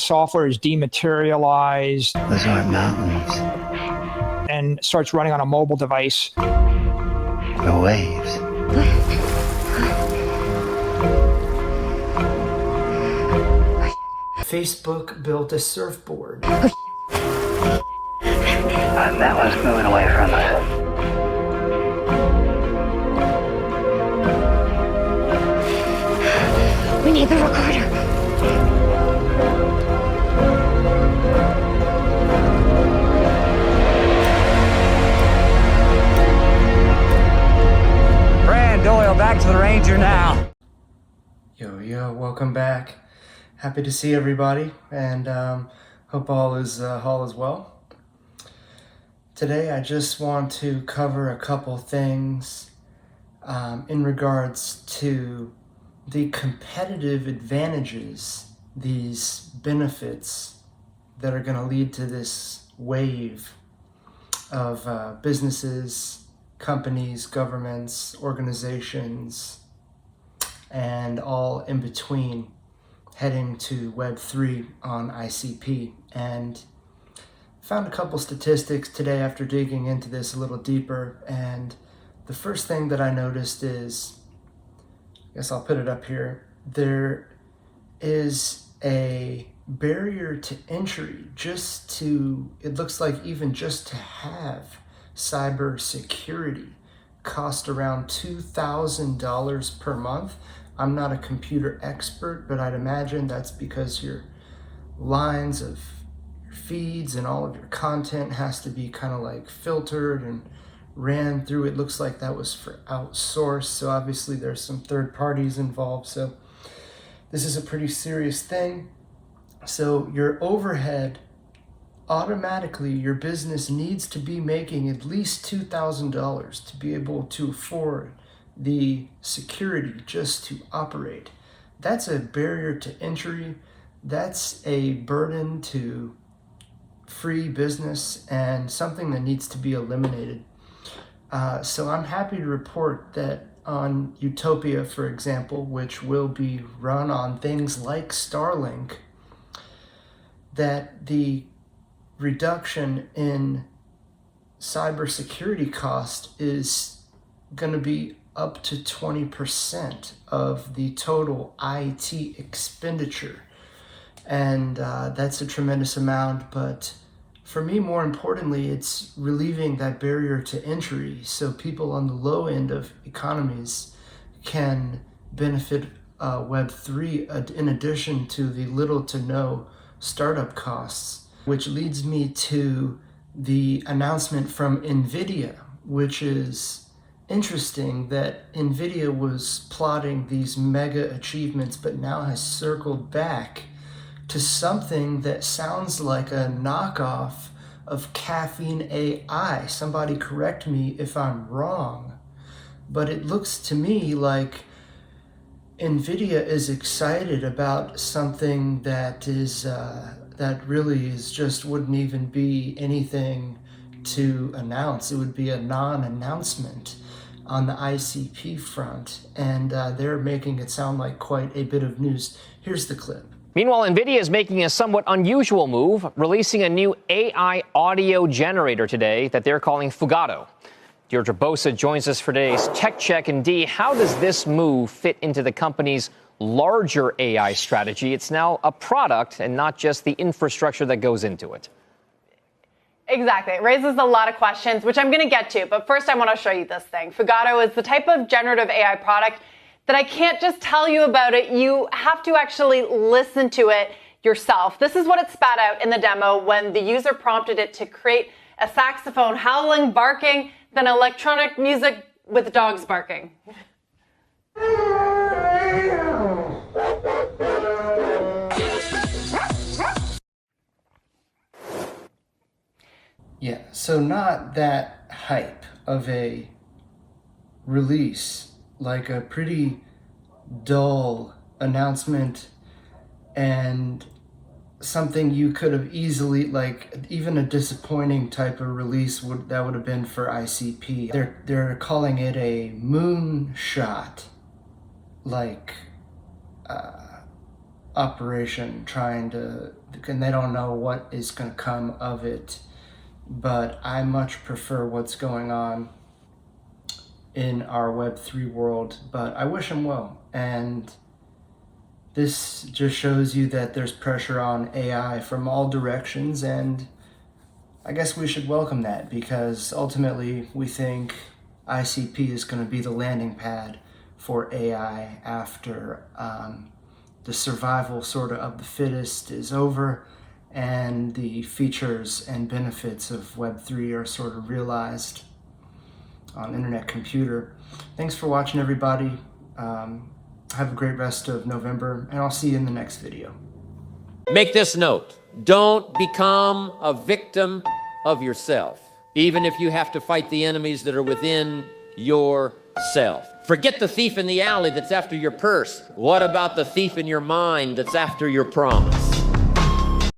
Software is dematerialized. Those aren't mountains. And starts running on a mobile device. They're waves. Facebook built a surfboard. That one's moving away from us. We need the recorder. Brand Doyle, back to the Ranger now. Yo, welcome back. Happy to see everybody, and hope all is well. Today I just want to cover a couple things in regards to the competitive advantages, these benefits that are going to lead to this wave of businesses, companies, governments, organizations, and all in between heading to Web3 on ICP. And found a couple statistics today after digging into this a little deeper, and the first thing that I noticed is, I guess I'll put it up here, there is a barrier to entry just to, it looks like even just to have cybersecurity cost around $2,000 per month. I'm not a computer expert, but I'd imagine that's because your lines of your feeds and all of your content has to be kind of like filtered and ran through. It looks like that was for outsourced, so obviously there's some third parties involved, so this is a pretty serious thing. So your overhead, automatically your business needs to be making at least $2,000 to be able to afford the security just to operate. That's a barrier to entry. That's a burden to free business and something that needs to be eliminated. So I'm happy to report that on Utopia, for example, which will be run on things like Starlink, that the reduction in cybersecurity cost is going to be up to 20% of the total IT expenditure. And that's a tremendous amount, but for me, more importantly, it's relieving that barrier to entry so people on the low end of economies can benefit Web3 in addition to the little to no startup costs, which leads me to the announcement from Nvidia, which is interesting that Nvidia was plotting these mega achievements, but now has circled back to something that sounds like a knockoff of Caffeine AI. Somebody correct me if I'm wrong, but it looks to me like Nvidia is excited about something that is that really is just wouldn't even be anything to announce. It would be a non-announcement on the ICP front, and they're making it sound like quite a bit of news. Here's the clip. Meanwhile, Nvidia is making a somewhat unusual move, releasing a new AI audio generator today that they're calling Fugato. Deirdre Bosa joins us for today's Tech Check. And Dee, how does this move fit into the company's larger AI strategy? It's now a product and not just the infrastructure that goes into it. Exactly. It raises a lot of questions, which I'm going to get to. But first, I want to show you this thing. Fugato is the type of generative AI product that I can't just tell you about it. You have to actually listen to it yourself. This is what it spat out in the demo when the user prompted it to create a saxophone howling, barking, then electronic music with dogs barking. Yeah, so not that hype of a release, like a pretty dull announcement and something you could have easily, like even a disappointing type of release would have been for ICP. They're calling it a moonshot, like operation, trying to and they don't know what is going to come of it. But I much prefer what's going on in our Web3 world, but I wish them well. And this just shows you that there's pressure on AI from all directions, and I guess we should welcome that, because ultimately we think ICP is going to be the landing pad for AI after the survival sort of the fittest is over and the features and benefits of Web3 are sort of realized on internet computer. Thanks for watching, everybody. Have a great rest of November, and I'll see you in the next video. Make this note: don't become a victim of yourself, even if you have to fight the enemies that are within yourself. Forget the thief in the alley that's after your purse. What about the thief in your mind that's after your promise?